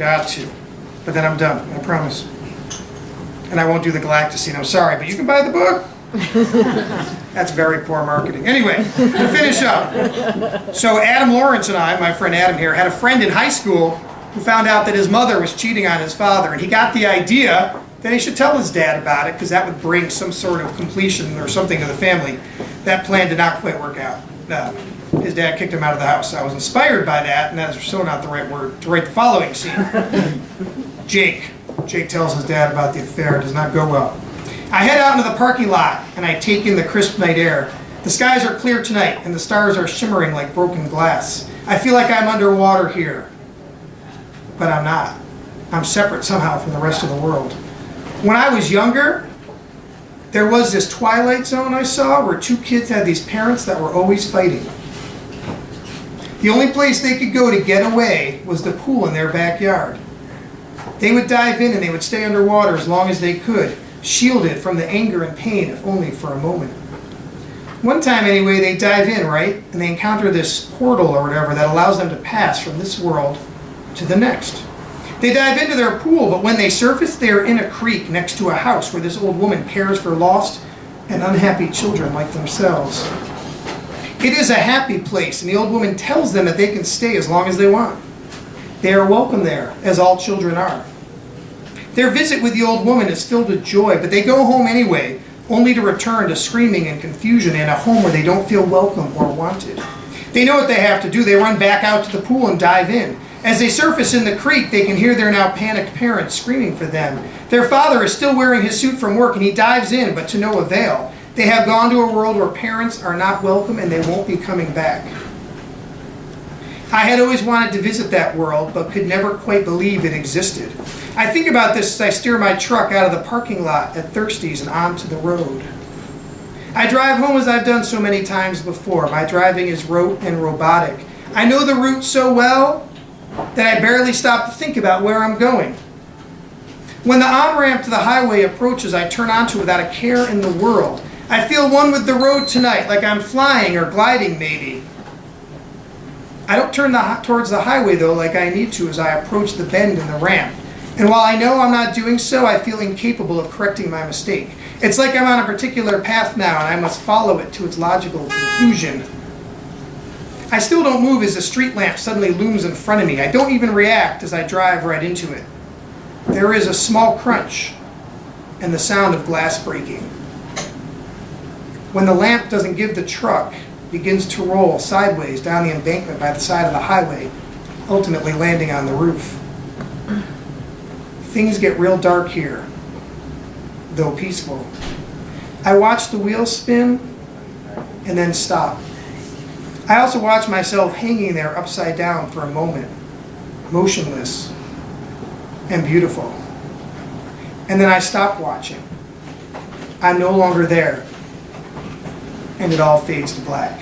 got to. But then I'm done, I promise. And I won't do the Galactus scene, I'm sorry, but you can buy the book. That's very poor marketing. Anyway, to finish up. So Adam Lawrence and I, my friend Adam here, had a friend in high school who found out that his mother was cheating on his father, and he got the idea that he should tell his dad about it because that would bring some sort of completion or something to the family. That plan did not quite work out. His dad kicked him out of the house. I was inspired by that, and that is so not the right word, to write the following scene. Jake tells his dad about the affair. It does not go well. I head out into the parking lot, and I take in the crisp night air. The skies are clear tonight, and the stars are shimmering like broken glass. I feel like I'm underwater here. But I'm not. I'm separate somehow from the rest of the world. When I was younger, there was this Twilight Zone I saw where two kids had these parents that were always fighting. The only place they could go to get away was the pool in their backyard. They would dive in and they would stay underwater as long as they could, shielded from the anger and pain, if only for a moment. One time anyway, they dive in, right? And they encounter this portal or whatever that allows them to pass from this world to the next. They dive into their pool, but when they surface, they are in a creek next to a house where this old woman cares for lost and unhappy children like themselves. It is a happy place, and the old woman tells them that they can stay as long as they want. They are welcome there, as all children are. Their visit with the old woman is filled with joy, but they go home anyway, only to return to screaming and confusion in a home where they don't feel welcome or wanted. They know what they have to do. They run back out to the pool and dive in. As they surface in the creek, they can hear their now panicked parents screaming for them. Their father is still wearing his suit from work, and he dives in, but to no avail. They have gone to a world where parents are not welcome, and they won't be coming back. I had always wanted to visit that world, but could never quite believe it existed. I think about this as I steer my truck out of the parking lot at Thirsty's and onto the road. I drive home as I've done so many times before. My driving is rote and robotic. I know the route so well that I barely stop to think about where I'm going. When the on-ramp to the highway approaches, I turn onto it without a care in the world. I feel one with the road tonight, like I'm flying or gliding maybe. I don't turn towards the highway though like I need to as I approach the bend in the ramp. And while I know I'm not doing so, I feel incapable of correcting my mistake. It's like I'm on a particular path now and I must follow it to its logical conclusion. I still don't move as the street lamp suddenly looms in front of me. I don't even react as I drive right into it. There is a small crunch and the sound of glass breaking. When the lamp doesn't give, the truck begins to roll sideways down the embankment by the side of the highway, ultimately landing on the roof. Things get real dark here, though peaceful. I watch the wheels spin and then stop. I also watch myself hanging there upside down for a moment, motionless and beautiful. And then I stop watching. I'm no longer there, and it all fades to black.